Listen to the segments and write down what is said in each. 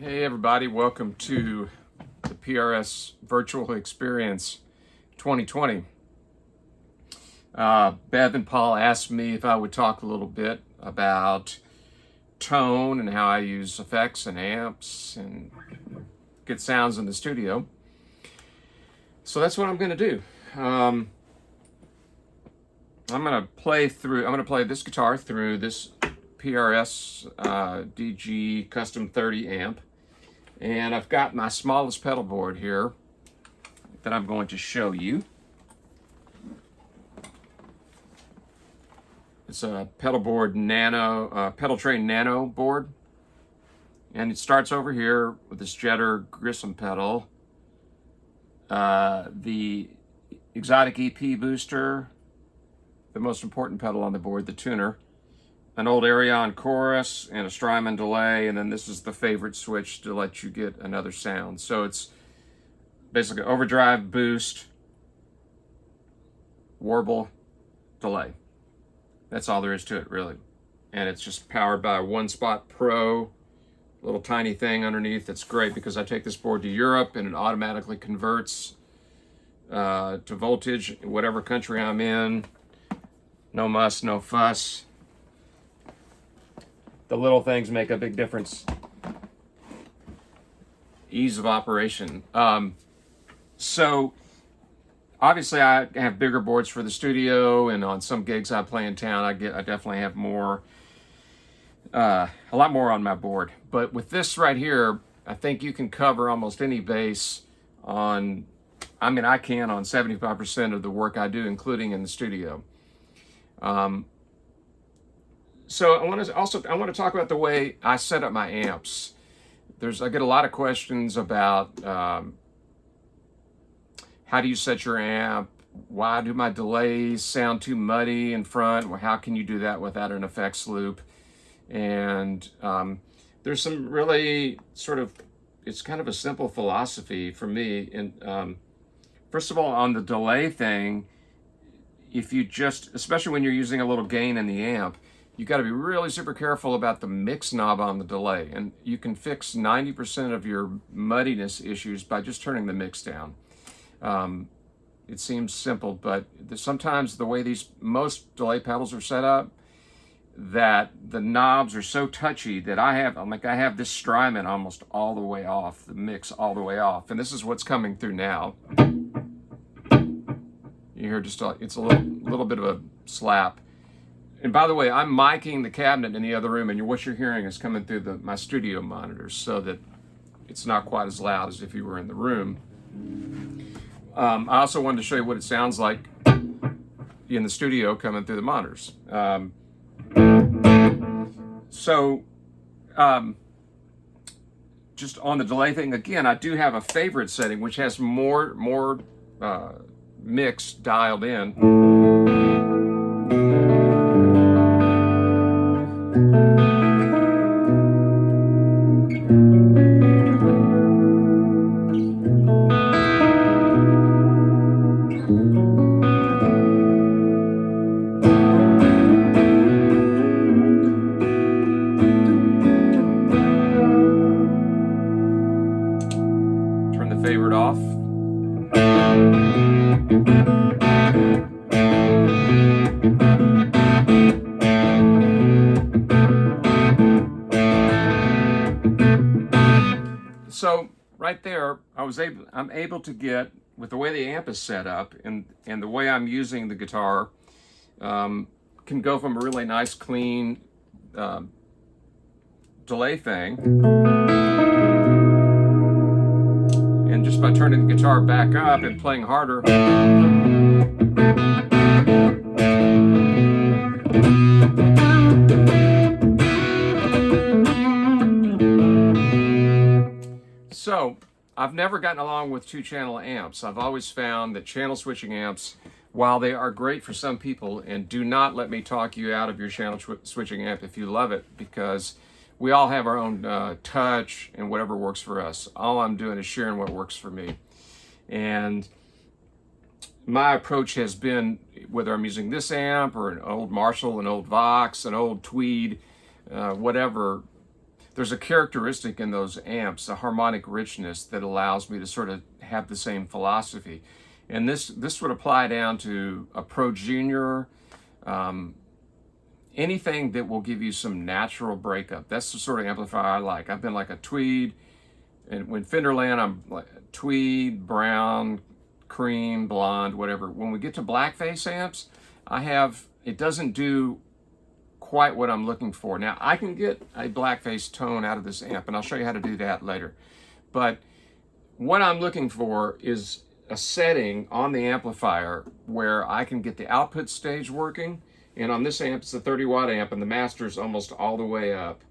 Hey everybody, welcome to the PRS Virtual Experience 2020. Bev and Paul asked me if I would talk a little bit about tone and how I use effects and amps and get sounds in the studio. So that's what I'm going to do. I'm going to play this guitar through this PRS DG Custom 30 amp. And I've got my smallest pedal board here that I'm going to show you. It's a pedal train nano board. And it starts over here with this Jetter Grissom pedal. The exotic EP booster, the most important pedal on the board, the tuner. An old Arion chorus and a Strymon delay, and then this is the favorite switch to let you get another sound. So it's basically overdrive, boost, warble, delay. That's all there is to it, really. And it's just powered by a One Spot Pro, little tiny thing underneath. That's great because I take this board to Europe and it automatically converts to voltage in whatever country I'm in. No muss, no fuss. The little things make a big difference. Ease of operation. So obviously I have bigger boards for the studio, and on some gigs I play in town, I definitely have more, a lot more on my board. But with this right here, I think you can cover almost any bass on, I can on 75% of the work I do, including in the studio. So I want to talk about the way I set up my amps. I get a lot of questions about how do you set your amp? Why do my delays sound too muddy in front? Well, how can you do that without an effects loop? And there's some really it's kind of a simple philosophy for me. And first of all, on the delay thing, especially when you're using a little gain in the amp, you got to be really super careful about the mix knob on the delay. And you can fix 90% of your muddiness issues by just turning the mix down. It seems simple, but sometimes the way most delay pedals are set up, that the knobs are so touchy that I have this Strymon almost all the way off, the mix all the way off. And this is what's coming through now. You hear it's a little bit of a slap. And by the way, I'm micing the cabinet in the other room, and what you're hearing is coming through my studio monitors, so that it's not quite as loud as if you were in the room. I also wanted to show you what it sounds like in the studio coming through the monitors. Just on the delay thing, again, I do have a favorite setting, which has more mix dialed in. Turn the favorite off. So right there, I'm able to get, with the way the amp is set up and the way I'm using the guitar, can go from a really nice clean delay thing, and just by turning the guitar back up and playing harder, so I've never gotten along with two-channel amps. I've always found that channel switching amps, while they are great for some people, and do not let me talk you out of your channel switching amp if you love it, because we all have our own touch and whatever works for us. All I'm doing is sharing what works for me. And my approach has been, whether I'm using this amp or an old Marshall, an old Vox, an old Tweed, whatever, there's a characteristic in those amps, a harmonic richness that allows me to sort of have the same philosophy. And this would apply down to a Pro Junior, anything that will give you some natural breakup. That's the sort of amplifier I like. I've been like a tweed, and when Fenderland, I'm like tweed, brown, cream, blonde, whatever. When we get to blackface amps, it doesn't do quite what I'm looking for. Now, I can get a blackface tone out of this amp, and I'll show you how to do that later. But what I'm looking for is a setting on the amplifier where I can get the output stage working. And on this amp, it's a 30-watt amp, and the master's almost all the way up.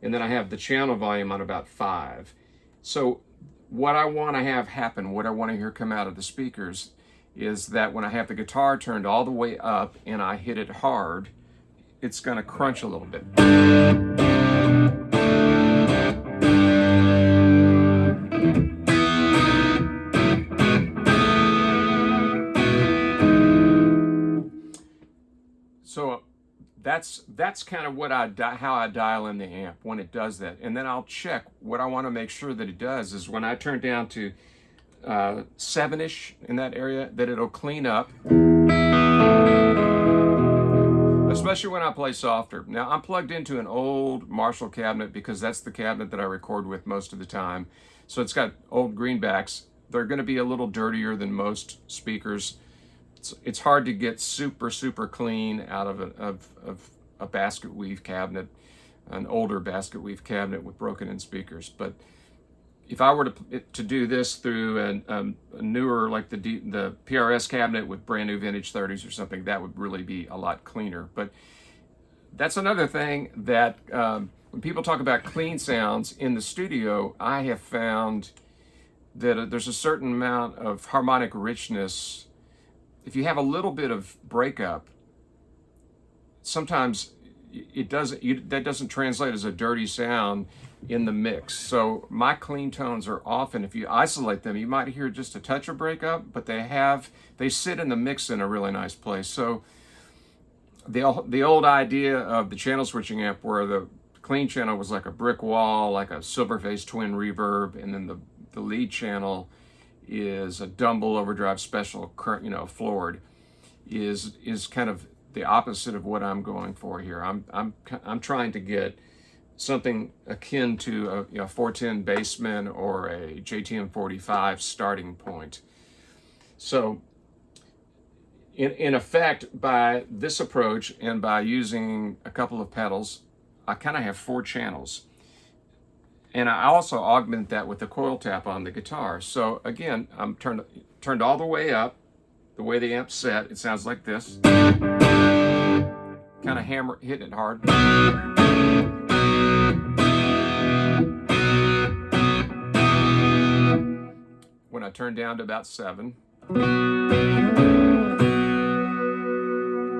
And then I have the channel volume on about 5. So what I want to have happen, what I want to hear come out of the speakers, is that when I have the guitar turned all the way up and I hit it hard, it's going to crunch a little bit. So that's kind of what how I dial in the amp when it does that. And then I'll check what I want to make sure that it does is when I turn down to 7-ish in that area, that it'll clean up, especially when I play softer. Now, I'm plugged into an old Marshall cabinet because that's the cabinet that I record with most of the time. So it's got old greenbacks. They're going to be a little dirtier than most speakers. It's hard to get super clean out of a basket weave cabinet, an older basket weave cabinet with broken in speakers. But if I were to do this through a newer, like the PRS cabinet with brand new vintage 30s or something, that would really be a lot cleaner. But that's another thing that when people talk about clean sounds in the studio, I have found that there's a certain amount of harmonic richness. If you have a little bit of breakup, sometimes that doesn't translate as a dirty sound in the mix. So my clean tones are often, if you isolate them, you might hear just a touch of breakup, but they sit in the mix in a really nice place. So the old idea of the channel switching amp where the clean channel was like a brick wall, like a Silverface twin reverb, and then the lead channel is a Dumble Overdrive special, floored, is kind of the opposite of what I'm going for here. I'm trying to get something akin to a 410 Bassman or a JTM 45 starting point. So in effect, by this approach and by using a couple of pedals, I kind of have 4 channels. And I also augment that with the coil tap on the guitar. So again, I'm turned all the way up, the way the amp's set. It sounds like this. Kind of hitting it hard. When I turn down to about 7,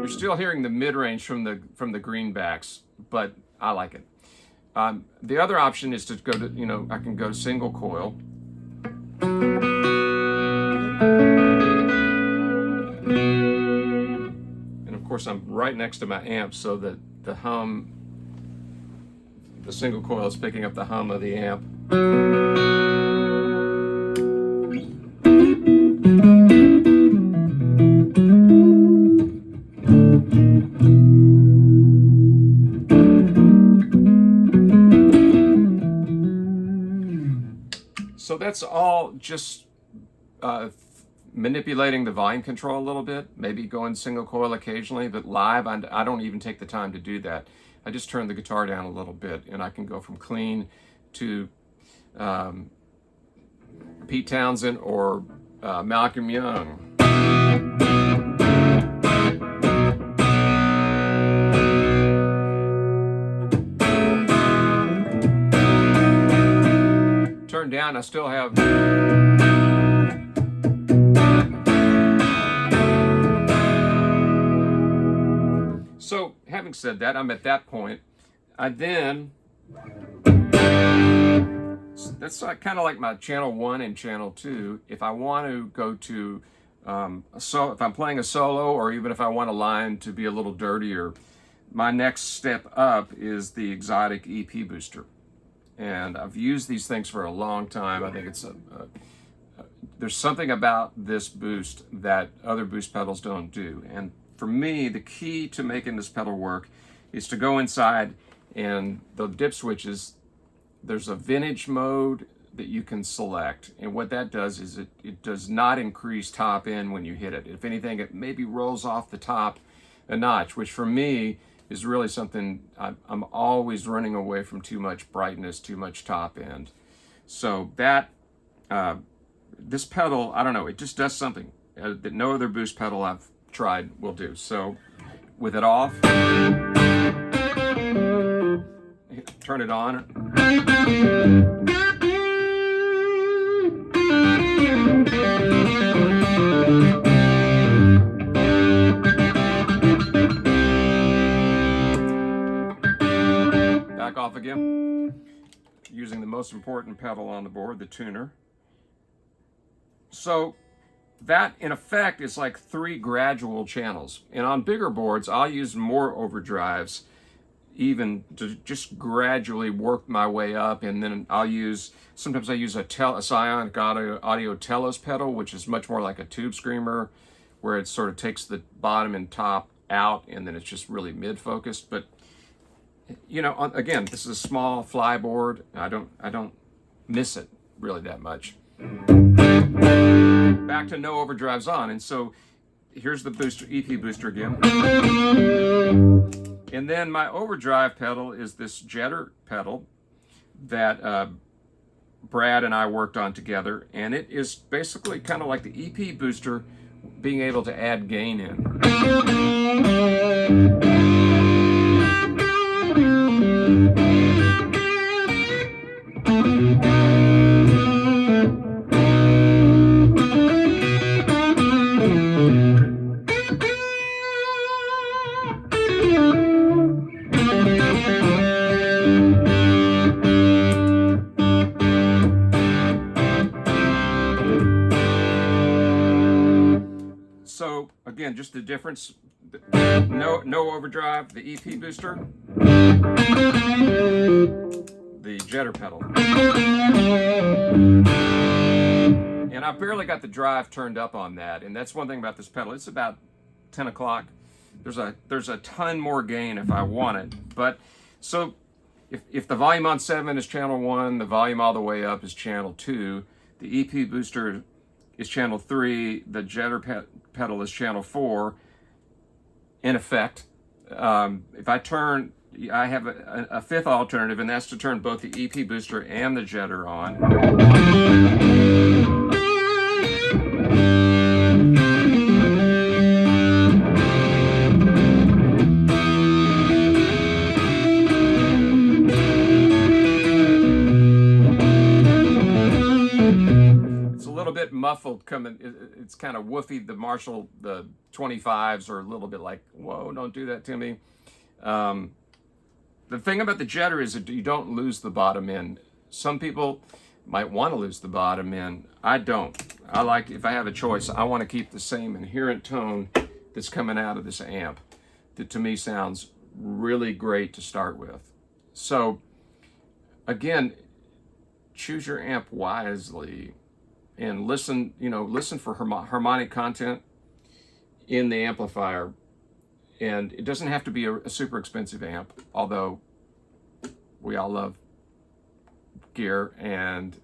you're still hearing the mid-range from the greenbacks, but I like it. The other option is to go to, I can go single coil. And of course I'm right next to my amp so that the single coil is picking up the hum of the amp. So that's all just manipulating the volume control a little bit, maybe going single coil occasionally, but live, I don't even take the time to do that. I just turn the guitar down a little bit and I can go from clean to Pete Townsend or Malcolm Young. Turn down, I still have. So, having said that, I'm at that point. That's kind of like my channel 1 and channel 2. If I want to go to, if I'm playing a solo, or even if I want a line to be a little dirtier, my next step up is the Exotic EP booster. and I've used these things for a long time. I think it's there's something about this boost that other boost pedals don't do. And for me, the key to making this pedal work is to go inside, and the dip switches, there's a vintage mode that you can select. And what that does is it does not increase top end when you hit it. If anything, it maybe rolls off the top a notch, which for me is really something I'm always running away from: too much brightness, too much top end. So that, this pedal, I don't know, it just does something that no other boost pedal I've tried will do. So with it off, turn it on. Back off again, using the most important pedal on the board, the tuner. So that, in effect, is like 3 gradual channels. And on bigger boards, I'll use more overdrives, even to just gradually work my way up. And then sometimes I use a Psionic Audio Telos pedal, which is much more like a tube screamer, where it sort of takes the bottom and top out, and then it's just really mid-focused. But, you know, again, this is a small fly board. I don't miss it really that much. Back to no overdrives on, and so here's the booster, EP booster again. And then my overdrive pedal is this jetter pedal that Brad and I worked on together, and it is basically kind of like the EP booster, being able to add gain in. So again, just the difference: no overdrive, the EP booster, the jetter pedal. And I've barely got the drive turned up on that, and that's one thing about this pedal. It's about 10 o'clock. There's a ton more gain if I want it. But so if the volume on 7 is channel 1, the volume all the way up is channel 2, the EP booster is channel 3, the jetter pedal is channel 4. In effect, if I turn, I have a 5th alternative, and that's to turn both the EP booster and the jetter on. Bit muffled coming. It's kind of woofy. The Marshall, the 25s are a little bit like, whoa, don't do that to me. The thing about the jetter is that you don't lose the bottom end. Some people might want to lose the bottom end. I don't. I like, if I have a choice, I want to keep the same inherent tone that's coming out of this amp that to me sounds really great to start with. So again, choose your amp wisely. And listen for harmonic content in the amplifier. And it doesn't have to be a super expensive amp, although we all love gear. And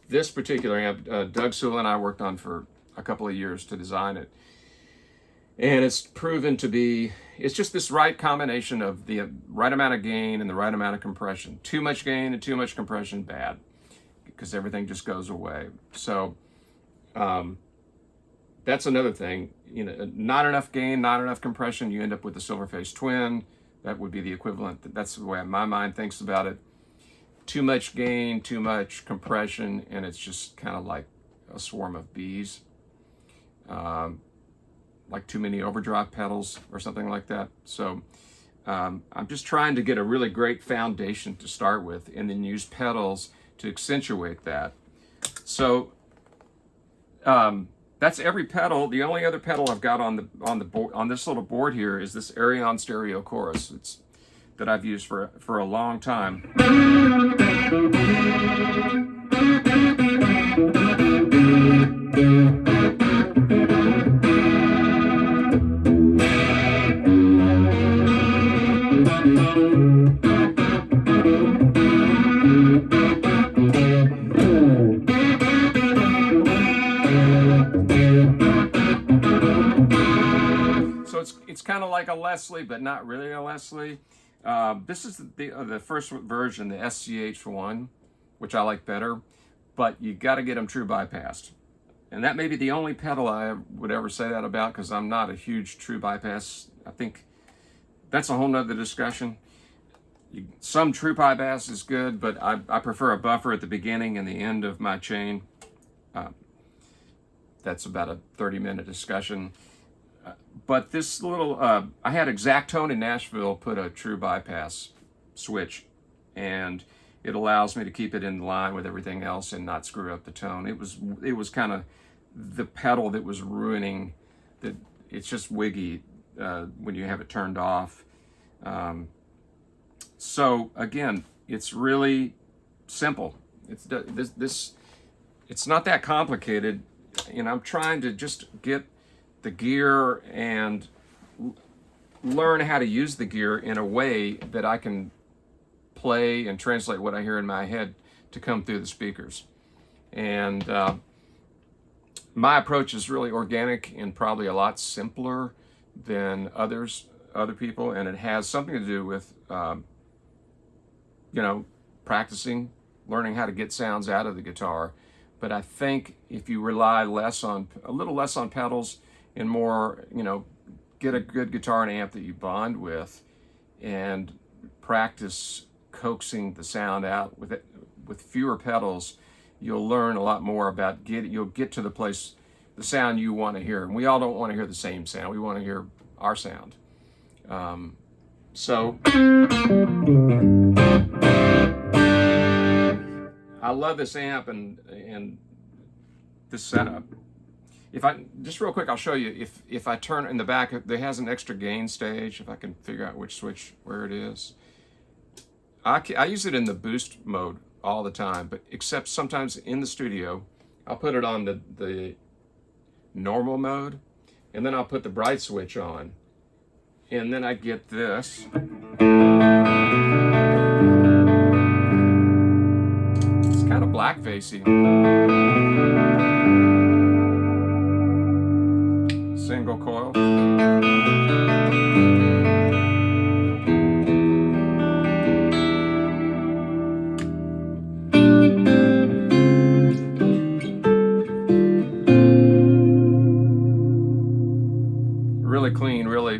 this particular amp, Doug Sewell and I worked on for a couple of years to design it. And it's proven to be, it's just this right combination of the right amount of gain and the right amount of compression. Too much gain and too much compression, bad, because everything just goes away. So that's another thing. Not enough gain, not enough compression, you end up with the Silverface Twin. That would be the equivalent. That's the way my mind thinks about it. Too much gain, too much compression, and it's just kind of like a swarm of bees. Like too many overdrive pedals or something like that. So I'm just trying to get a really great foundation to start with, and then use pedals to accentuate that. So that's every pedal. The only other pedal I've got on the board, on this little board here, is this Arion Stereo Chorus. That I've used for a long time. like a Leslie, but not really a Leslie. This is the first version, the SCH1, which I like better, but you got to get them true bypassed. And that may be the only pedal I would ever say that about, because I'm not a huge true bypass. I think that's a whole nother discussion. Some true bypass is good, but I prefer a buffer at the beginning and the end of my chain. That's about a 30-minute discussion. But this little, I had Exactone in Nashville put a true bypass switch, and it allows me to keep it in line with everything else and not screw up the tone. It was kind of the pedal that was ruining that. It's just wiggy when you have it turned off. So again, it's really simple. It's not that complicated, and I'm trying to just get the gear and learn how to use the gear in a way that I can play and translate what I hear in my head to come through the speakers. And my approach is really organic and probably a lot simpler than other people, and it has something to do with practicing, learning how to get sounds out of the guitar. But I think if you rely a little less on pedals and more, get a good guitar and amp that you bond with, and practice coaxing the sound out with fewer pedals, you'll learn a lot more about you'll get to the sound you want to hear. And we all don't want to hear the same sound. We want to hear our sound. So I love this amp and this setup. If I just real quick, I'll show you. If I turn in the back, there has an extra gain stage. If I can figure out which switch where it is, I use it in the boost mode all the time, but except sometimes in the studio, I'll put it on the normal mode, and then I'll put the bright switch on, and then I get this. It's kind of blackfacey. Single coil. Really clean, really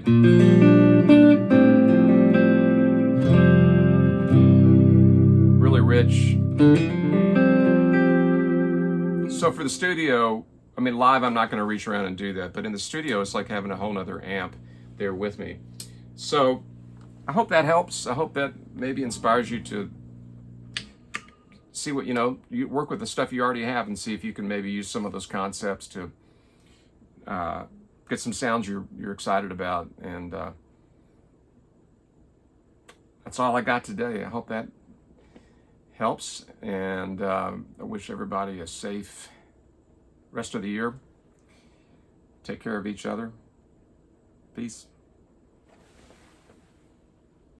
rich. So for the studio, I mean, live I'm not going to reach around and do that, but in the studio it's like having a whole nother amp there with me. So I hope that helps. I hope that maybe inspires you to see what, you work with the stuff you already have and see if you can maybe use some of those concepts to get some sounds you're excited about. And that's all I got today. I hope that helps, and I wish everybody a safe rest of the year. Take care of each other. Peace.